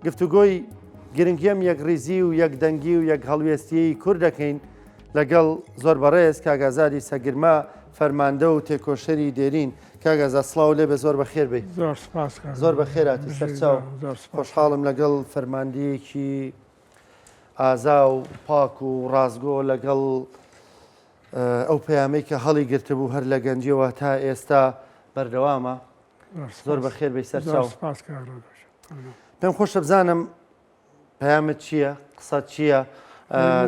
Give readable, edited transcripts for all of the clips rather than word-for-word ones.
گفتوگۆی گرنگیم یەک ریزی و یەک دەنگی و یەک هەڵوێستیی کوور دەکەین لەگەڵ زۆر بەڕێز کاگازاری سەگرما فەرماندە و تێکۆشەری دێرین. کاگازا سڵاو لێ بە زۆر بەخێر بێ. زۆر بەخێراتی سەرچاو. خۆشحاڵم لەگەڵ فەرماندەیەکی ئازا و پاک و ڕازگۆ لەگەڵ ئەو پەیامەی کە هەڵی گرتبوو هەر لە گەنجیەوە تا ئێستا بەردەوامە. زۆر بەخێر بێ سەرچاو. پێم خۆشە بزانم پەیامت چییە؟ قسەت چییە؟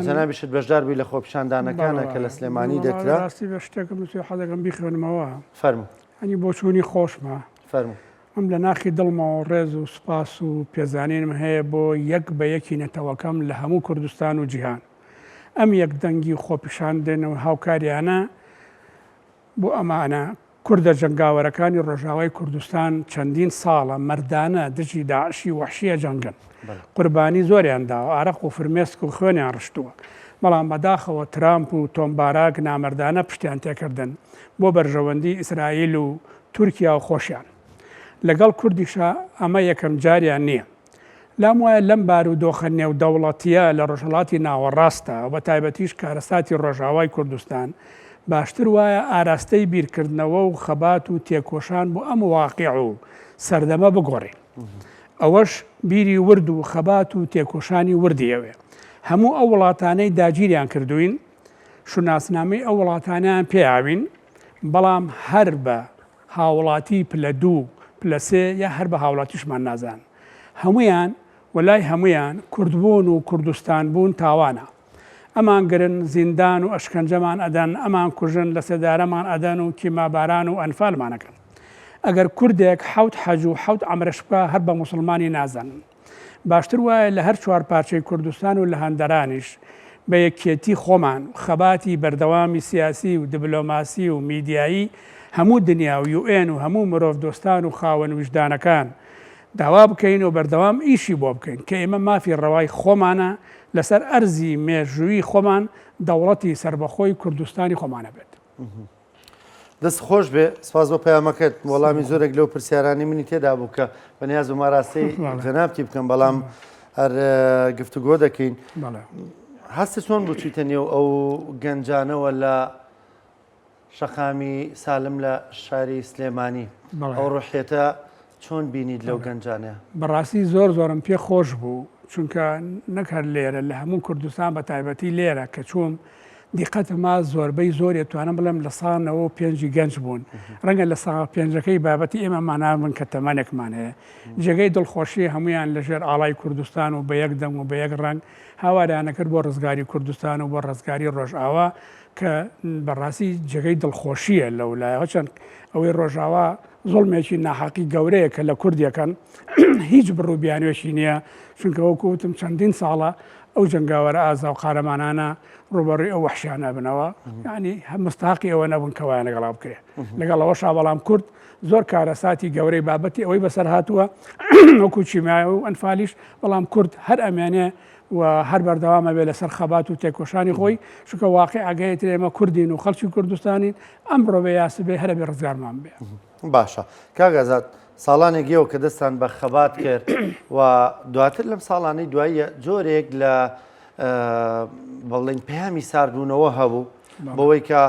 جەنابیشت بەشدار بووی لە خۆپیشاندانەکانە کە لە سلێمانی دەکرا. ڕاستی بە شتێکم حەزەکەم بیخوێنمەوە. فەرموو. ئەنی بۆ چوونی خۆشمە. فەرموو. ئەم لە ناخی دڵمەوە ڕێز و سوپاس و پێزانینم هەیە بۆ یەک بە یەکی نەتەوەکەم لە هەموو کوردستان و جیهان. ئەم یەک دەنگی خۆپیشاندێنەوە هاوکاریانە بۆ ئەمانە کوردە جەنگاوەرەکانی ڕۆژاوای کوردستان چەندین ساڵە مەردانە دژی داعشی وەحشیە جەنگن. قوربانی زۆریان داوە، ئارەق و فرمێسک و خوێنیان ڕشتووە. بەڵام بەداخەوە ترامپ و تۆمباراک نامەردانە پشتیان تێکردن بۆ بەرژەوەندی ئیسرائیل و تورکیا و خۆشیان. لەگەڵ کوردیشە ئەمە یەکەم جاریان نییە. لام وایە لەم بارودۆخە نێودەوڵەتیە لە ڕۆژهەڵاتی ناوەڕاستە و بە تایبەتیش کارەساتی ڕۆژاوای کوردستان باشتر وایە ئاراستەی بیرکردنەوە و خەبات و تێکۆشان بۆ ئەم واقیع و سەردەمە بگۆڕێ. ئەوەش بیری ورد و خەبات و تێکۆشانی وردیەوێ. هەموو ئەو وڵاتانەی داگیریان کردوین شوناسنامەی ئەو وڵاتانیان پێیاوین، بەڵام هەر بە هاوڵاتی پلە دوو پلە سێ یا هەر بە هاوڵاتیشمان نازان. هەمویان وەلای هەمویان کوردبوون و کوردستان بوون تاوانە. ئەمان گرن زیندان و ئەشکەنجەمان ئەدەن، ئەمان کوژن لە سێدارەمان ئەدەن و کیماباران و ئەنفالمانەکەن. ئەگەر کوردێک حەوت حەج و حەوت ئەمرەش بکە هەر بە موسڵمانی نازانن. باشتر وایە لە هەر چوار پارچەی کوردستان و لە هەندەرانیش بە یەکێتی خۆمان خەباتی بەردەوامی سیاسی و دیبلۆماسی و میدیایی هەموو دنیا و UN و هەموو مرۆڤ دۆستان و خاوەن وجدانەکان داوا بکەین و بەردەوام ئیشی بۆ بکەین کە ئێمە مافی ڕەوای خۆمانە لەسەر ئەرزی مێژووی خۆمان دەوڵەتی سربەخۆی کوردستانی خۆمانە بێت. دەست خۆش بێ. سپاس بۆ پەیامەکەت. وەڵامی زۆرێک لەو پرسیارانی منی تێدا بوو کە بەنیاز بوومە ڕاستی جەنابتی بکەم، بەڵام هەر گفتوگۆ دەکەین. هەستە چۆن بچیتە نێو ئەو گەنجانەوە لە شەقامی سالم لە شاری سلێمانی؟ ئەو ڕوحێتە چۆن بینیت لەو گەنجانەیە؟ بەڕاستی زۆرم پێ خۆش بوو، چونکە نەکەر لێرە لە هەموو کوردستان بە تایبەتی لێرە کە چووم دیقەتما زۆربەی زۆر توانم بڵێم لە ساڵەوە پێنجی گەنج بوون. ڕەنگە لە ساڵ پێنجەکەی بابەتی ئێمە مانابن کە تەمەنێکمان هەیە. جێگەی دڵخۆشی هەمویان لەژێر ئاڵای کوردستان و بە یەک دەم و بە یەک ڕنگ هاواریانە کرد بۆ ڕزگاری کوردستان و بۆ ڕزگاری ڕۆژئاوا کە بەڕاستی جێگەی دڵخۆشیە لە ولایەوە چەند ئەوەی ڕۆژاوا زۆڵمێکی ناحەقی گەورەیە کە لە کوردیەکەن هیچ بڕووبیانوێکی نییە، چونکە وەکوتم چەندین ساڵە ئەو جنگاوەرە ئازا و قارەمانانە ڕوبەڕووی ئەو وەحشیانە بنەوە، یعنی مستحقی ئەوە نەبوون کەوایە لەگەڵا بکرێ. لەگەڵ ئەوەشا بەڵام کورد زۆر کارەساتی گەورەی بابەتی ئەوەی بەسەر هاتووە وەکو چیمایە و ئەنفالیش، بەڵام کورد هەر ئەمێنێ و هەر بەردەوامە بێ لەسەر خەبات و تێکۆشانی خۆی، چونکە واقع ئاگایەتی ئێمە کوردین و خەڵکی کوردستانین، ئەمڕۆ بێ یاسبێ هەرە بێ ڕزگارمان بێ. باشە کاگازات، ساڵانێکیەوە کە دەستان بە خەبات کرد و دواتر لەم ساڵانەی دواییە جۆرێک لە بەڵێن پەیامی ساردبوونەوە هەبوو بەوەی کە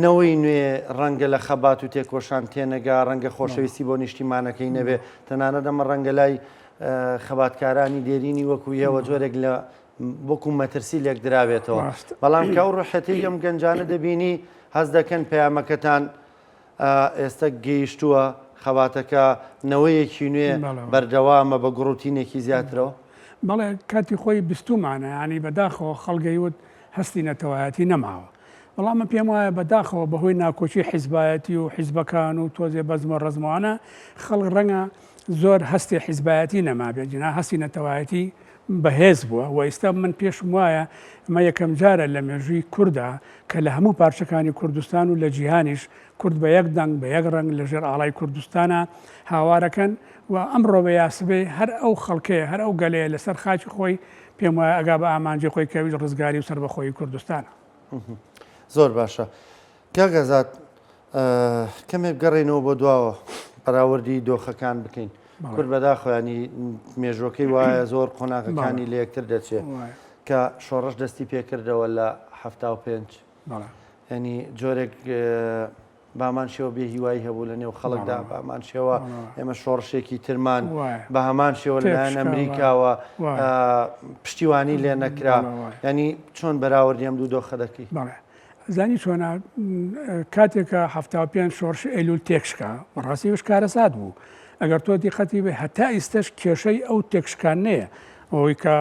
نەوەی نوێ ڕەنگە لە خەبات و تێکۆشان تێنەگا، ڕەنگە خۆشەویستی بۆ نیشتیمانەکەی نەبێ، تەنانەت ئەمە ڕەنگە لای خەباتکارانی دێرینی وەکو ئێوە جۆرێک لە وەکو مەترسی لێک درابێتەوە. بەڵام کە ئەو ڕوحەتی ئەم گەنجانە دەبینی هەز دەکەن پەیامەکەتان ئێستا گەیشتووە خەباتەکە نەوەیەکی نوێ بەردەوامە بە گوڕوتینێکی زیاترەوە. بەڵێ کاتی خۆی بیستومانە، ینی بەداخەوە خەڵگەیوت هەستی نەتەوایەتی نەماوە. بەڵامە پێم وایە بەداخەوە بەهۆی ناکۆچی حیزبایەتی و حیزبەکان و تۆزێ بەزمە ڕزمانە خەڵک ڕەنگە زۆر هەستی حیزبایەتی نەمابێت، جنا هەستی نەتەوایەتی بەهێز بووە و ئێستا من پێشم وایە ئەمە یەکەم جارە لە مێژووی کووردا کە لە هەموو پارچەکانی کوردستان و لە جیهانیش کورد بە یەک دەنگ بە یەک ڕنگ لەژێر ئاڵای کوردستانە هاوارەکەن و ئەمڕۆ بە یاسبێ هەر ئەو خەڵکەیە هەر ئەو گەلەیە لەسەر خاکی خۆی پێم وایە ئەگا بە ئامانجی خۆی کەویش ڕزگاری و سەربەخۆی کوردستانە. زۆر باشە. کاگازات کەمێک بگەڕێنەوە بۆ دواوە بەراوردی دۆخەکان بکەین. کورد بەداخۆ ینی مێژوەکەی وایە زۆر قۆناغەکانی لە یەکتر دەچێت کە شۆڕش دەستی پێکردەوە لە 75 ینی جۆرێک بامان شێوە بێ هیوایی هەبوو لە نێو خەڵکدا بامان شێوە ئێمە شۆڕشێکی ترمان بە هەمان شێوە لەلایەن ئەمریکاوە پشتیوانی لێ نەکرا ینی چۆن بەراوردیم دوو دۆخە دەکەی زانی چۆنا کاتێکە 75 شۆڕش ئەیلول تێکشکا بەڕاستی وشکارە سات بوو ئەگەر تۆ دیقەتی بێ هەتا ئیستش کێشەی ئەو تێکشکان نەیە ئەوەی کە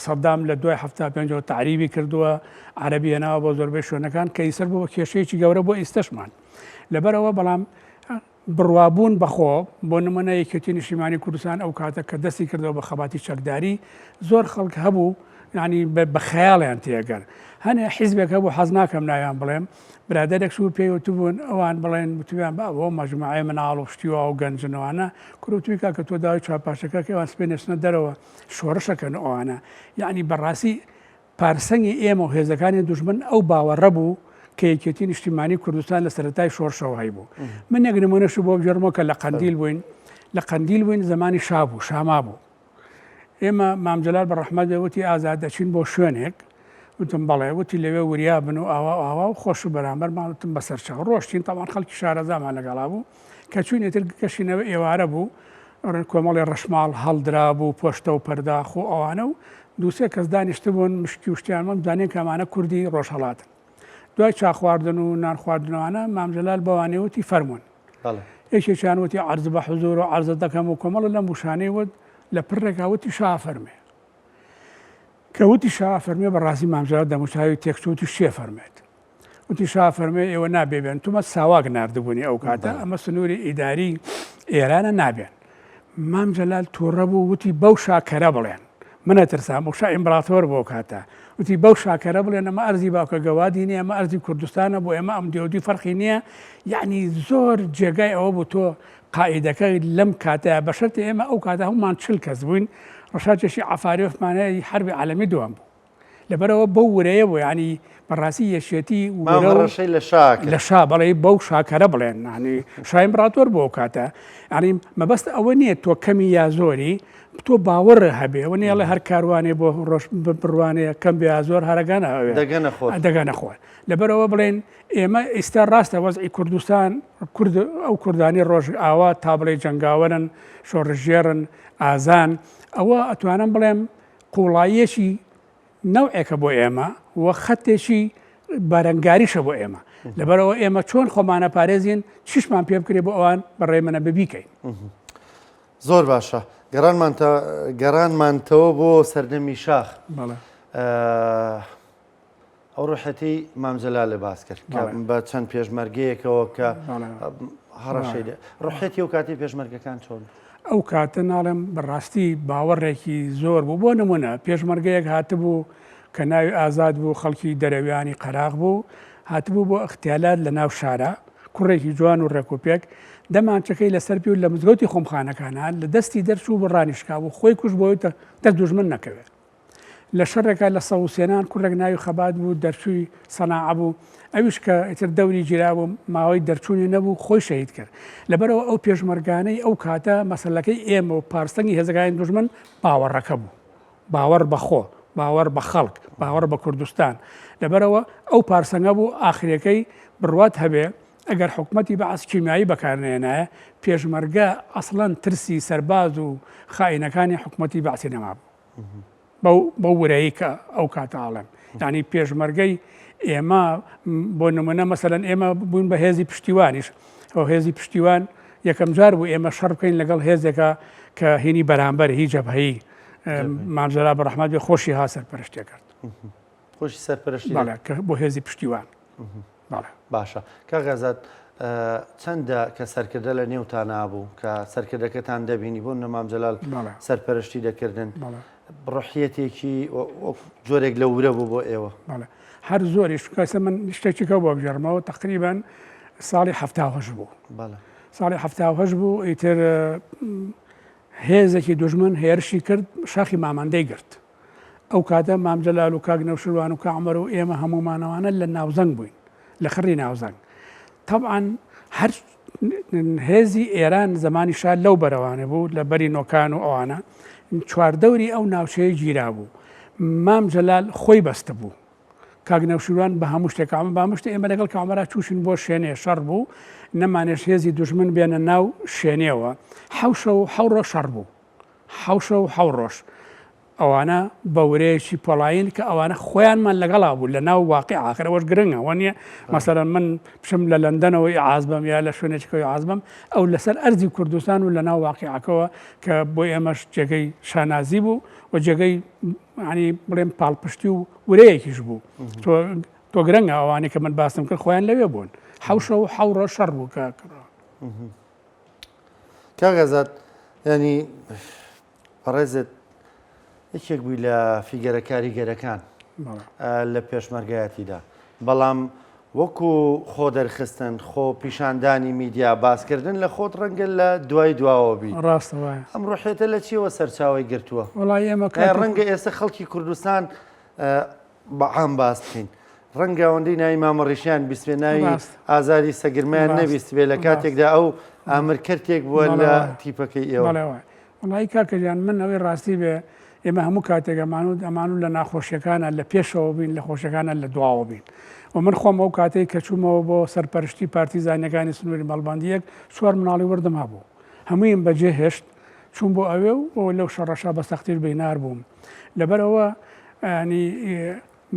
سەدام لە دوای 75 تعریبی کردووە عەرەبی هێناوە بۆ زۆربەی شوێنەکان کە ئیسەر بۆ کێشەیەکی گەورە بۆ ئیستەشمان لەبەرەوە بەڵام بڕوابوون بەخۆ بۆ نمونە یەکێتی نیشتیمانی کوردستان ئەو کاتە کە دەستی کردەوە بە خەباتی چەکداری زۆر خەڵک هەبوو ینی بە خەیاڵیان تێگەر هەنێ حیزبێک هەبوو حەز ناکەم ناویان بڵێم برادەرێک سوور پێیوت بوون ئەوان بڵێن وتیان با بۆ مەجموعەی مناڵ و پشتیوە و گەنجنەوانە کوروتوی کاکە تۆ داوای چاپاشەکە کە ئەوان سپێنێشنە دەرەوە شۆڕشەکەن ئەوانە یعنی بەڕاستی پارسەنگی ئێمە و هێزەکانی دوژمن ئەو باوەڕە بوو کە یەکێتی نیشتیمانی کوردستان لە سەرەتای شۆڕشەوە هەیبوو من یەک نمونەش بۆ بژێڕمەوە کە لە قەندیل بووین زمانی شابوو شاما بوو ئێمە مامجلال بەڕەحمەت وتی ئازاد دەچین بۆ شوێنێک وتم بەڵێ وتی لەوێ وریا بن و ئاوا و خۆش و بەرامبەر ماوتم بەسەر چاو ڕۆشتین تاوان خەڵکی شارەزامان لەگەڵا بوو کە چوینێتر گەشتینەوە ئێوارە بوو کۆمەڵی ڕەشماڵ هەڵدرا بوو پۆشتە و پەرداخ و ئەوانە و دووسێ کەس دانیشت بوون مشکی و شتیانمان دانێن کەمانە کوردی ڕۆژهەڵاتن دوای چاخواردن و نان خواردنەوەانە مامجلال بەوانێ وتی فەرمونون یەکێکیان وتی عەرز بە حوزور و عەرزە دەکەم و کۆمەڵە لەم وشانەی وت لە پڕێکا وتی شا فەرمێ کە وتی شا فەرمێ بەڕاستی مامجلال دەموچاوی تێکچ وتی شێ فەرمێت وتی شا فەرمێ ئێوە نابێبێن تومە ساواک ناردبوونی ئەو کاتە ئەمە سنووری ئیداری ئێرانە نابێن مامجلال تووڕە بوو وتی بەو شاکەرە بڵێن منە ترسام و شا ئیمبراتۆر بۆ کاتە وتی بەو شاکەرە بڵێن ئەمە ئەرزی باوکە گەوادی نییە ئەمە ئەرزی کوردستانە بۆ ئێمە ئەم دێودی فەرقی نییە یعنی زۆر جێگای ئەوە بوو تۆ قائیدەکە لەم کاتەیە بەشەرتی ئێمە ئەو کاتە هەمومان 40 کەس بووین ڕەشاجێشی عەفاریۆفمانەیە حربی عالەمی دووەم بوو لەبەرەوە بەو ورەیە بوو ینی بەڕاستی یەشێتی ڕەشەی لە شا بەڵێ بەو شاکەرە بڵێن ینی شای ئیمبراتۆر بۆ کاتە ینی مەبەست ئەوە نییە تۆ کەمی یا زۆری تۆ باوەڕ هەبێ ئەوە نیە لە هەر کاروانێ بۆ ڕۆژ بڕوانەیە کەم بێ زۆر هەرەگانە دەگەنە خۆت لەبەرەوە بڵێن ئێمە ئێستا ڕاستە وەزعی کوردستان ئەو کوردانی ڕۆژ ئاوا تا بڵێ جەنگاوەرن شۆڕژێرن ئازان ئەوە ئەتوانم بڵێم قوڵاییەکی نەوعێکە بۆ ئێمە وە خەتێکی بارەنگاریشە بۆ ئێمە لەبەرەوە ئێمە چۆن خۆمانە پارێزین چیشمان پێ بکرێ بۆ ئەوان بەڕێ منە ببیکەین زۆر باشە گەڕانمانتەوە بۆ سەردەمی شاخ ئەو ڕوحەتی مامجلال لە باس کرد بە چەند پێشمەرگەیەکەوە کە هەڕەشەی ڕوحەتی و کاتی پێشمەرگەکان چۆن ئەو کاتە ناڵێم بەڕاستی باوەڕێکی زۆر بوو بۆ نمونە پێشمەرگەیەک هاتبوو کە ناوی ئازاد بوو خەڵکی دەرەویانی قەراغ بوو هاتبوو بۆ اختیالات لە ناو شارە کوڕێکی جوان و ڕێکوپێک دەمانچەکەی لەسەر پێ و لە مزگەوتی خۆمخانەکانان لە دەستی دەرچوو بۆ ڕانیشکا بوو خۆی کوش بۆیتە دەست دوژمن نەکەوێت لە شەڕێکا لە سەوسێنان کوڕێک ناوی خەبات بوو دەرچووی سەناع بوو ئەویش کە ئیتر دەوری گیرا بوو ماوەی دەرچوونی نەبوو خۆی شەهید کرد لەبەرەوە ئەو پێشمەرگانەی ئەو کاتە مەسەلەکەی ئێمە و پارستەنگی هێزەکانی دوژمن باوەڕەکە بوو باوەڕ بەخۆ باوەڕ بە خەڵک باوەڕ بە کوردستان لەبەرەوە ئەو پارسەنگە بوو ئاخرەکەی بڕوات هەبێ ئەگەر حکومەتی بەعس کیمیایی بەکارنێنایە پێشمەرگە ئەسڵەن ترسی سەرباز و خائینەکانی حکومەتی بەعسی نەما بوو بەو ورەیە کە ئەو کاتە ئاڵێم یعنی پێشمەرگەی ئێمە بۆ نمونە مەسەلەن ئێمە بوون بە هێزی پشتیوانیش ئەو هێزی پشتیوان یەکەم جار بوو ئێمە شەڕ بکەین لەگەڵ هێزێکە کە هێنی بەرامبەر هیچ جەبهەیی مامجلال بەڕەحمەت بێ خۆشی ها سەرپەرشتێ کرد خۆشی سەرپەرشتی کە بۆ هێزی پشتیوان باشە کاغازات چەندە کە سەرکردە لە نێوتان نابوو کە سەرکردەکەتان دەبینی بۆ مامجلال سەرپەرشتی دەکردن ڕحیەتێکی جۆرێک لە ورە بوو بۆ ئێوە هەر زۆریش کەسە من شتێکیکە بۆ بژێڕمەوە تقریبان ساڵی هەفتاهەش بوو ساڵی هەفتاهەش بوو ئیتر هێزێکی دوژمن هێرشی کرد شاخی مامەندەی گرت ئەو کاتە مامجلال و کاک نەوشیروان و کاعومەر و ئێمە هەمومانەوانە لە ناوزەنگ بووین لە خڕی ناوزەنگ طبعاً هەر هێزی ئێران زمانی شار لەو بەرەوانە بوو لە بەری نۆکان و ئەوانە چواردەوری ئەو ناوچەیە گیرا بوو مام جەلال خۆی بەستە بوو کاک نەوشیروان بە هەموو شتێکام بامشتە ئێمە لەگەڵ کامەرا چوشن بۆ شوێنێ شەڕ بوو نەمانێش هێزی دوژمن بێنە ناو شوێنێەوە حوشە و حەوڕۆ شەڕ بوو حوشە و حەوڕۆژ ئەوانە بەورەیەکی پۆڵین کە ئەوانە خۆیانمان لەگەڵا بوو لە ناو واقع ئاخرەوەش گرنگە وە مەسەرەن من پشم لە لەندەنەوەی عازبم یا لە شوێنێکەوەی عازبم ئەو لەسەر ئەرزی کوردستان و لە ناو واقعەکەەوە کە بۆ ئێمەش جێگەی شانازی بوو و جێگەی ینی بڵێم پاڵپشتی و ورەیەکیش بوو تۆ گرنگە ئەوانەی کە من باسم کرد خۆیان لەوێ بوون حوشە و حەوڕۆ شەڕ بوو کاگەزات ینی پەڕێزت یەکێک بووی لە فیگەرە کاریگەرەکان لە پێشمەرگایەتیدا بەڵام وەکو خۆ دەرخستن خۆ پیشاندانی میدیا باسکردن لە خۆت ڕەنگە لە دوای دواوەبی ڕاستەوە ئەم ڕوحێتە لە چیەوە سەرچاوی گرتووە وڵای ئێمە ڕەنگە ئێستا خەڵکی کوردستان بەعام باس بکەین ڕەنگە ئەوەندەی ناوی مامەڕیشیان بیستێ ناوی ئازادی سەگرمیان نەبیست بێ لە کاتێکدا ئەو ئامرکردێک بووە لە تیپەکەی ئێوە وڵی کاکەجان من ئەوەی ڕاستی بێ ئێمە هەموو کاتێک ئەمان لە ناخۆشیەکانە لە پێشەوە بین لە خۆشەکانە لە دواوە بین و من خۆم ئەو کاتێک کە چوومەوە بۆ سەرپەرشتی پارتیزانەکانی سنووری مەڵباندیەک 4 مناڵی وەردەما بوو هەموویم بەجێ هێشت چوون بۆ ئەوێ و لەو شەڕەشا بە سەختیر بینار بووم لەبەرەوە ینی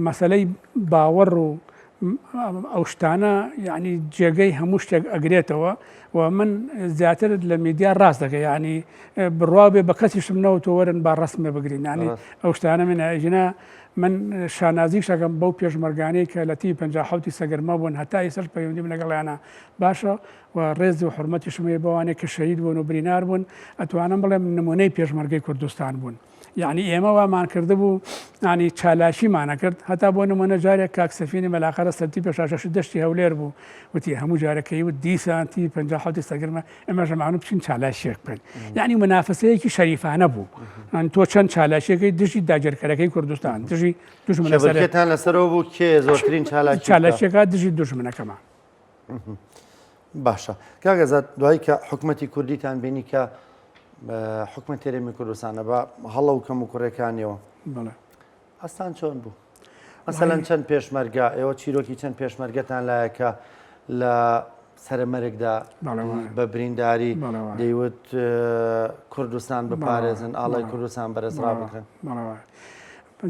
مەسلەی باوەڕ و ئەو شتانە یعنی جێگەی هەموو شتێک ئەگرێتەوە و من زیاتر لە میدیا ڕاست دەکە ینی بڕوا بێ بە کەسیشم نەوتۆ وەرن با ڕستمێ بگرین ینی ئەو شتانە من ئەژنا من شانازی شەکەم بەو پێشمەرگانەی کە لە تی 57 سەگەرمە بوون هەتا ئێسەش پەیوەندیم لەگەڵیانە باشە و ڕێز و حرمەتی شمێ بەوانێک کە شەهید بوون و برینار بوون ئەتوانم بڵێم نمونەی پێشمەرگەی کوردستان بوون یعنی ئێمە وامان کرده بوو ینی چالاشیمانە کرد هەتا بۆ نمونە جارێک کاکسەفینی مەلاقەرە سەرتی پێشاشەش دەشتی هەولێر بوو وتی هەموو جارەکەی و دیسانتی 57 سەگرمە ئێمە ژەمانە بچین چالاشیەک بکەین یعنی منافسەیەکی شەریفانە بوو تۆ چەند چالاشیەکەی دژی داگیرکەرەکەی کوردستان دژی دوژمنەکەتان لەسەرەوە بوو کێ زۆرترین چالاشیەکە دژی دوژمنەکەمان باشە کاگەزات دوایی کە حکومەتی کوردیتان بینی کە حکومەت هەرێمی کوردستانە بە هەڵە و کەم و کوڕەکانیەوە ئەستان چۆن بوو مەسەلەن چەند پێشمەرگە ئێوە چیرۆکی چەند پێشمەرگەتان لایەکە لە سەرمەرگدا بە برینداری دەیوت کوردستان بپارێزن ئاڵای کوردستان بەرزڕا بکەن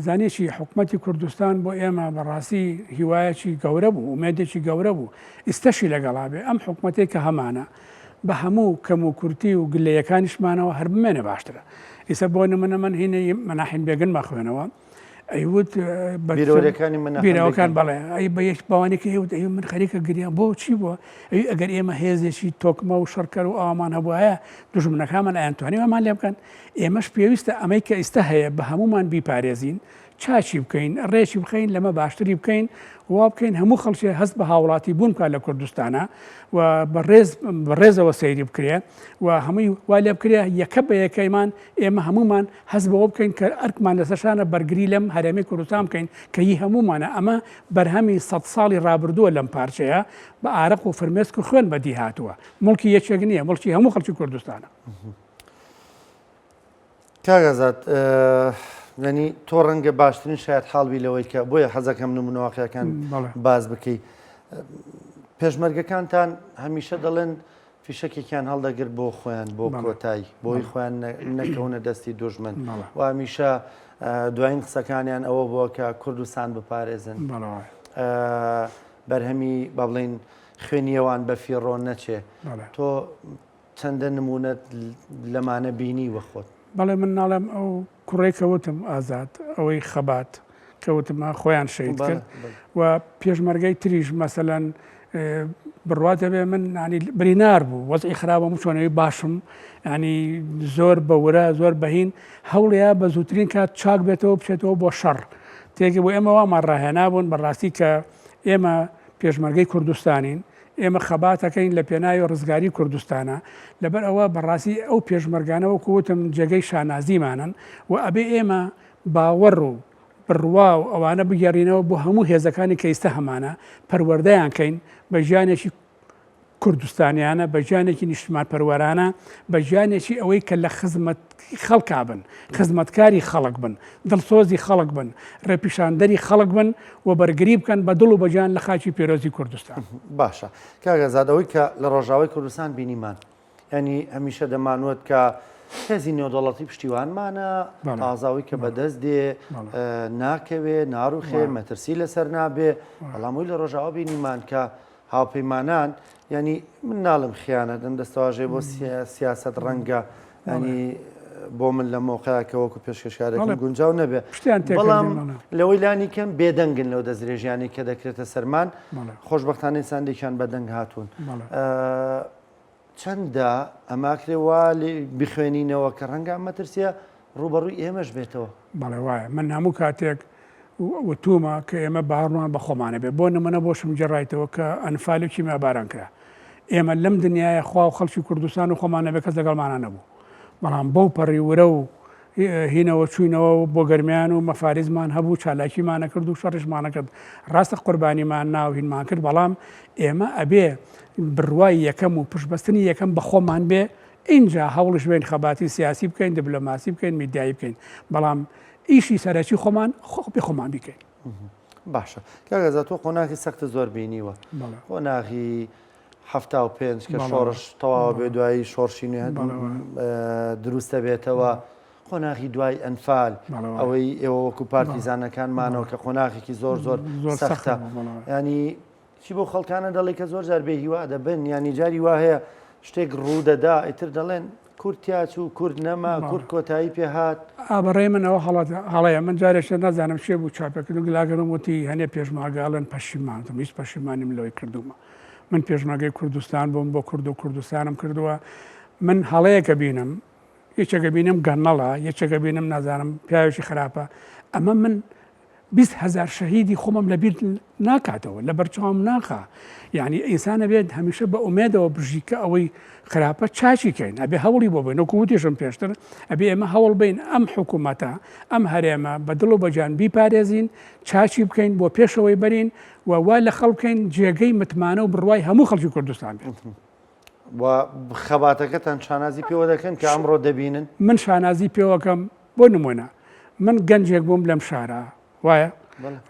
زانێکی حکومەتی کوردستان بۆ ئێمە بەڕاستی هیوایەکی گەورە بوو ومێدێکی گەورە بوو ئستەشی لەگەڵا بێ ئەم حکومەتێک کە هەمانە بە هەموو کەم و کورتی و گلەیەکانیشمانەوە هەر بمێنە باشترە ئیسە بۆ نمونە من هینەی مەناحین بێگن مەخوێنەوە ئەیوت بیرەوەکان بەڵێ ئەی بە یەک باوانێکی هێوت ئەی من خەریکە گریان بۆ چی بووە ئەوی ئەگەر ئێمە هێزێکی تۆکمە و شەڕکەر و ئاوامان هەبووایە دوژمنەکانمان ئەیانتوانیوەمان لێ بکەن ئێمەش پێویستە ئەمەی کە ئێستا هەیە بە هەمومان بیپارێزین چاچی بکەین ڕێکی بخەین لەمە باشتری بکەین وا بکەین هەموو خەڵکی هەست بە هاوڵاتی بوون کار لە کوردستانە و بەڕێزەوە سەیری بکرێ و هەمووی وا لێ بکرێ یەکە بە یەکەیمان ئێمە هەمومان هەست بەوە بکەین کە ئەرکمان لەسەرشانە بەرگری لەم هەرێمی کوردستان بکەین کە هی هەمومانە ئەمە بەرهەمی 100 ساڵی ڕابردووە لەم پارچەیە بە ئارەق و فرمێسک و خوێن بەدی هاتووە مڵکی یەکێک نییە مڵکی هەموو خەڵکی کوردستانە کاگەزات ینی تۆ ڕەنگە باشترین شاید حاڵبی لەوەی کە بۆیە حەزەکەم نمونەواقعەکان باز بکەیت پێشمەرگەکانتان هەمیشە دەڵێن فیشەکێکیان هەڵدەگرت بۆ خۆیان بۆ کۆتایی بۆی خۆیان نەکەونە دەستی دوژمن و هەمیشە دوایین قسەکانیان ئەوە بووە کە کوردستان بپارێزن بەرهەمی با بڵێن خوێنیەوان بە فیڕۆ نەچێ تۆ چەندە نمونەت لەمانە بینی وە خۆت بەڵێ من ناڵێم ئەو کوڕێک کەوتم ئازاد ئەوەی خەبات کەوتمە خۆیان شەید کرد و پێشمەرگەی تریش مەسەلەن بڕواتە بێ من ینی برینار بوو وەزعی خراپە چۆنەوەی باشم ینی زۆر بەورە زۆر بەهین هەوڵەیە بە زووترین کات چاک بێتەوە بچێتەوە بۆ شەڕ تێکی بۆ ئێمە وامان ڕاهێنا بوون بەڕاستی کە ئێمە پێشمەرگەی کوردستانین ئێمە خەباتەکەین لە پێناوی ڕزگاری کوردستانە لەبەر ئەوە بەڕاستی ئەو پێشمەرگانەوە کووتم جێگەی شانازیمانن و ئەبێ ئێمە باوەڕ و بڕوا و ئەوانە بگەڕینەوە بۆ هەموو هێزەکانی کە ئێستا هەمانە پەروەردەیان کەین بە ژیانێکی کوردستانیانە بە ژیانێکی نیشتمان پەروەرانە بە ژیانێکی ئەوەی کە لە خزمەت خەڵکا بن خزمەتکاری خەڵک بن دڵسۆزی خەڵک بن ڕێپیشاندەری خەڵک بن و بەرگری بکەن بە دڵ و بەجان لە خاکی پێرۆزی کوردستان. باشە کاگەزادەوەی کە لە ڕۆژاوی کوردستان بینیمان ینی هەمیشە دەمانوت کە هێزی نێودەوڵەتی پشتیوانمانە ئازاوی کە بەدەست دێ ناکەوێ ناڕوخێ مەترسی لەسەر نابێ بەڵامووی لە ڕۆژاوە بینیمان کە هاوپەیمانان ینی من ناڵم خیانە دەستەواژێ بۆ سیاست ڕەنگە ینی بۆ من لە مۆقعکە وەکو پێشکەشکارێکی گونجاو نەبێ بەڵام لەوەی لانی کەم بێدەنگن لەو دەستدرێژیانی کە دەکرێتە سەرمان خۆشبەختانەی ساندێکیان بەدەنگ هاتوون. چەندە ئەماکرێ وا بخوێنینەوە کە ڕەنگە مەترسیە ڕوبەڕووی ئێمەش بێتەوە. بەڵێ وایە من هەموو کاتێک وتومە کە ئێمە باڕمان بە خۆمانە بێ بۆ نمونە بۆشم جێڕایتەوە کە ئەنفالێکی مەباران کرا ئێمە لەم دنیاە خوا و خەڵکی کوردستان و خۆمانە بێ کەس لەگەڵمانە نەبوو بەڵام بەو پەڕی ورە و هینەوە چوینەوە بۆ گەرمیان و مەفارزمان هەبوو چالاکیمانە کرد و شەڕشمانە کرد ڕاستە قوربانیمان ناو هینمان کرد بەڵام ئێمە ئەبێ بڕوای یەکەم و پشتبەستنی یەکەم بە خۆمان بێ اینجا هەوڵش بێن خەباتی سیاسی بکەین دیبلۆماسی بکەین میدیایی بکەین بەڵام ئیشی سەرەکی خۆمان بێ خۆمان بکەین. باشە کاگەزا تۆ قۆناغی سەختە زۆر بینیوە قۆناغی 75 کە شۆڕش تەواو بێ دوایی شۆڕشی نوێ دروستە بێتەوە قۆناغی دوای ئەنفال ئەوەی ئێوە وەکو پارتیزانەکانمانەوە کە قۆناغێکی زۆر زۆر سەختە ینی چی بۆ خەڵکانە دەڵێ کە زۆر جار بێ هیوا دەبن ینی جاری وا هەیە شتێک ڕوودەدا ئیتر دەڵێن کورتیا و کورد نەما کورد کۆتایی پێهات ئابڕێ منەوە هەڵەیە من جارێکە نازانم شێ بوو چاپێکردن گلاگەرم وتی هەنێ پێشماگاڵن پەشیمانم هیچ پەشیمانیم لەوەی کردومە من پێشماگەی کوردستان بووم بۆ کورد و کوردستانم کردووە من هەڵەیەکە بینم یەکێکە بینم گەنەڵە یەکێکە بینم نازانم پیاوێکی خراپە ئەمە من 20,000 شەهیدی خۆمم لەبیر ناکاتەوە لە بەرچاوم ناخا یعنی ئینسانە بێت هەمیشە بە ئومێدەوە بژیکە ئەوەی خراپە چاچیکەین ئەبێ هەوڵی بۆ بین وەکووتێشم پێشتر ئەبێ ئێمە هەوڵ بین ئەم حکوومەتە ئەم هەرێمە بە دڵ و بەجان بیپارێزین چاچی بکەین بۆ پێشەوەی بەرین و وا لە خەڵکەین جێگەی متمانە و بڕوای هەموو خەڵکی کوردستان بێت. خەباتەکەتان شانازی پێوە دەکەن کە ئەمڕۆ دەبینن من شانازی پێوەکەم بۆ نمونە من گەنجێک بووم لەم شارە وایە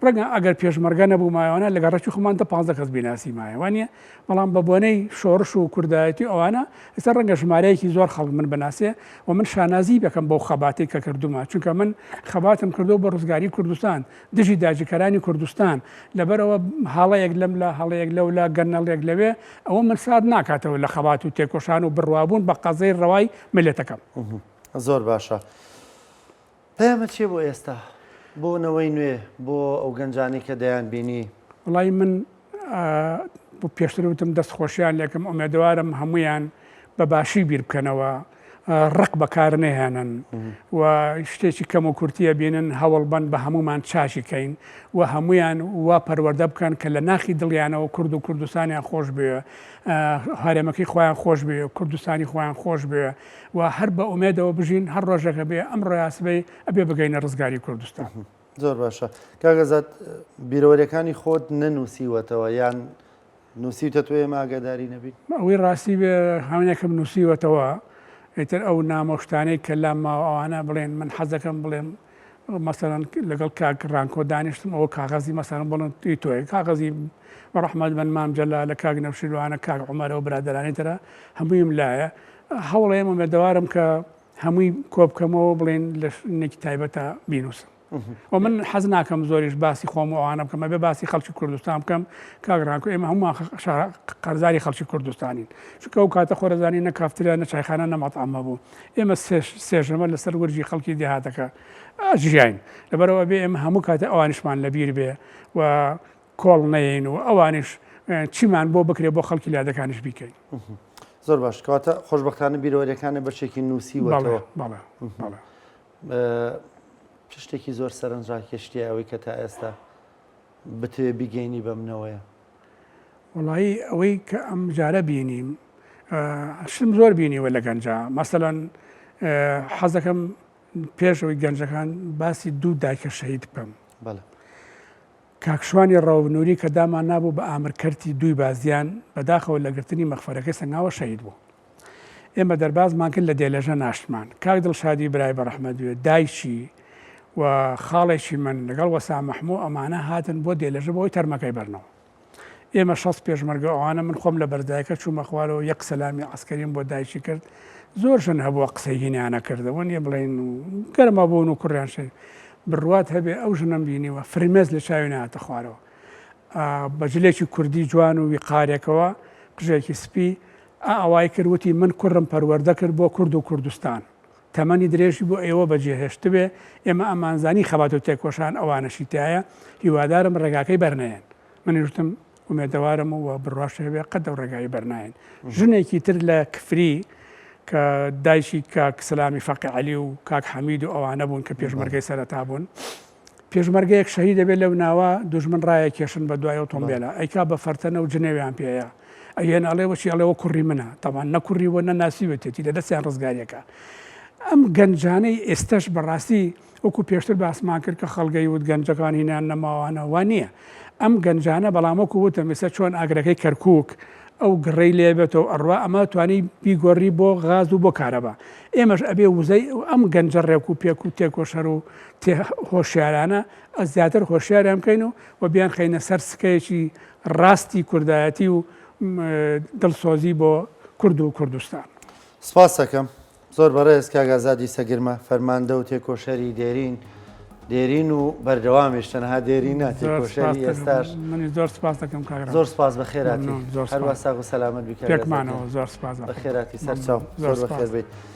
ڕەنگە ئەگەر پێشمەرگە نەبوو مایەوانە لەگە ڕێکی خۆمانتە 15 کەس بیناسی مایە وانە بەڵام بە بۆنەی شۆڕش و کوردایەتی ئەوانە ئێستا ڕەنگە ژمارەیەکی زۆر خەڵک من بناسێ و من شانازی بەکەم بەو خەباتی کە کردومە چونکە من خەباتم کردو بە ڕزگاری کوردستان دژی داجیکەرانی کوردستان لەبەرەوە هاڵەیەک لەم لە هەڵەیەک لەو لە گەنەڵێک لەوێ ئەوە من ساد ناکاتەوە لە خەبات و تێکۆشان و بڕوابوون بە قەزەی ڕەوای ملێتەکەم. زۆر باشە پەیامە چێ بۆ ئێستا بۆ نەوەی نوێ بۆ ئەو گەنجانی کە دەیان بینی؟ وڵی من بۆ پێشتر وتم دەستخۆشیان لێکم ئومێدوارم هەمویان بە باشی بیر بکەنەوە ڕق بەکار نەهێنن و شتێکی کەم و کورتیە بینن هەوڵ بن بە هەمومان چاشیکەین و هەمویان وا پەروەردە بکەن کە لە ناخی دڵیانەوە کورد و کوردستانیان خۆش بێ هەرێمەکەی خۆیان خۆش بێ کوردستانی خۆیان خۆش بێ و هەر بە ئومێدەوە بژین هەر ڕۆژەکە بێ ئەم ڕاستبەی ئەبێ بگەینە ڕزگاری کوردستان. زۆر باشە کاگەزات بیرەوەریەکانی خۆت نەنووسیوەتەوە یان نووسیتە توێ ماگەداری نەبی؟ ئەوەی ڕاستی بێ هەمونێکم نووسیوەتەوە ئیتر ئەو نامۆشتانەی کە لام ماوەوانە بڵێن من حەزەکەم بڵێن مەسەرەن لەگەڵ کاک ڕانکۆ دانیشتم ئەوە کاغەزی مەسەرم بڵێن تۆی کاغەزی بەڕەحمەت بن مامجەلا لە کاک نەوشیروانە کاک عومەرەوە برادرانی ترە هەموویم لایە هەوڵێم ئومێدەوارم کە هەمووی کۆبکەمەوە بڵێن لە نێکی تایبەتە بینوسم و من حەز ناکەم زۆریش باسی خۆم و ئەوانە بکەم ئەبێ باسی خەڵکی کوردستان بکەم کاک ڕانکۆ ئێمە هەموو قەرزاری خەڵکی کوردستانین چونکە ئەو کاتە خۆرەزانی نە کافتریا نە چایخانە نەمەطعەمە بوو ئێمە سێژەمە لەسەر وەرجی خەڵکی دێهاتەکە ژیاین لەبەرەوە بێ ئێمە هەموو کاتە ئەوانیشمان لەبیر بێ و کۆڵ نەین و ئەوانیش چیمان بۆ بکرێ بۆ خەڵکی لادەکانیش بیکەین. زۆر باش کەواتە خۆشبەختانە بیرەوەریەکانە بەشێکی نووسیوەتەوە. شتێکی زۆر سەرنجڕاکێشتیە ئەوەی کە تا ئێستا بتوێ بیگەینی بەمنەوەیە؟ وڵایی ئەوەی کە ئەم جارە بینیم شتم زۆر بینیوە لە گەنجە مەسەلەن حەزەکەم پێشەوەی گەنجەکان باسی دوو دایکە شەهید بکەم. کاکشوانی ڕەونووری کە دامان نابوو بە ئامرکردی دوی بازیان بەداخەوە لەگرتنی مەخفەرەکەی سنگاوە شەهید بوو. ئێمە دەربازمان کرد لە دێلەژە ناشتمان کاک دڵشادی برای بەڕەحمەدوێ دایشی و خاڵێکی من لەگەڵ وەسا مەحموو ئەمانە هاتن بۆ دێلەژە بۆی تەرمەکەی بەرنەوە. ئێمە 6 پێشمەرگە ئەوانە من خۆم لە بەردایکە چوومە خوارەوە یەک سەلامی عسکەریم بۆ دایشی کرد زۆرشن هەبووە قسەی هینیانە کردەوە نیە بڵێن و گەرمە بوون و کوڕیان شێ بڕوات هەبێ ئەو ژنم بینیوە فرمێز لە چاوی نهاتە خوارەوە بەجلێکی کوردی جوان و ویقارێکەوە قژێکی سپی ئەوای کردوتی من کوڕم پەروەردە کرد بۆ کورد و کوردستان تەمەنی درێژی بۆ ئێوە بەجێهێشت بێ ئێمە ئەمانزانی خەبات و تێکۆشان ئەوانەشی تایە هیوادارم ڕێگاکەی بەرنێن منی وتم ومێدەوارم و بڕواش هەبێ قەت و ڕێگایی بەرنایەن ژنێکی تر لە کفری کە دایشی کاک سەلامی فەقی عەلی و کاک حەمید و ئەوانە بوون کە پێشمەرگەی سەرەتا بوون پێشمەرگەیەک شەهید دەبێت لەو ناوە دوژمن ڕایە کێشن بە دوای ئۆتۆمبیلە ئەیکا بە فەرتەنە و جنێویان پێەیە ئەیێن ئەڵێ وەچی ئەڵێەوە کوڕی منە تاوان نەکوڕیوە نەناسیوێتێتی لە دەستیان ڕزگاریەکە ئەم گەنجانەی ئێستش بەڕاستی وەکو پێشتر باسمان کرد کە خەڵگەی وت گەنجەکان هینیان نەماوانەوە نییە ئەم گەنجانە بەڵامەکو وتە مێسە چۆن ئاگرەکەی کەرکک ئەو گڕێی لێبێتەوە ئەڕوا ئەمە توانی بیگۆڕی بۆ غاز و بۆ کارەبا ئێمەش ئەبێ وزەی ئەم گەنجە ڕێک و پێک و تێکۆشەر و هۆشیارانە ئە زیاتر هۆشیاریان بکەین و بیان خەینە سەر سکەیەکی ڕاستی کوردایەتی و دڵسۆزی بۆ کورد و کوردستان. سپاس دەکەم زۆر بەڕێز کاک ئازادی سەگرمە فەرماندە و تێکۆشەری دێرین و بەردەوامیش تەنها دێرینە تێکۆشەری ئێستاش منی زۆر سپاس دەکەم کاک زۆر سپاس بە خێراتی هەروە ساغ و سەلامەت پێکمانەوە زۆر سپاس بە خێراتی سەرچاو زۆر بەخێر بیت.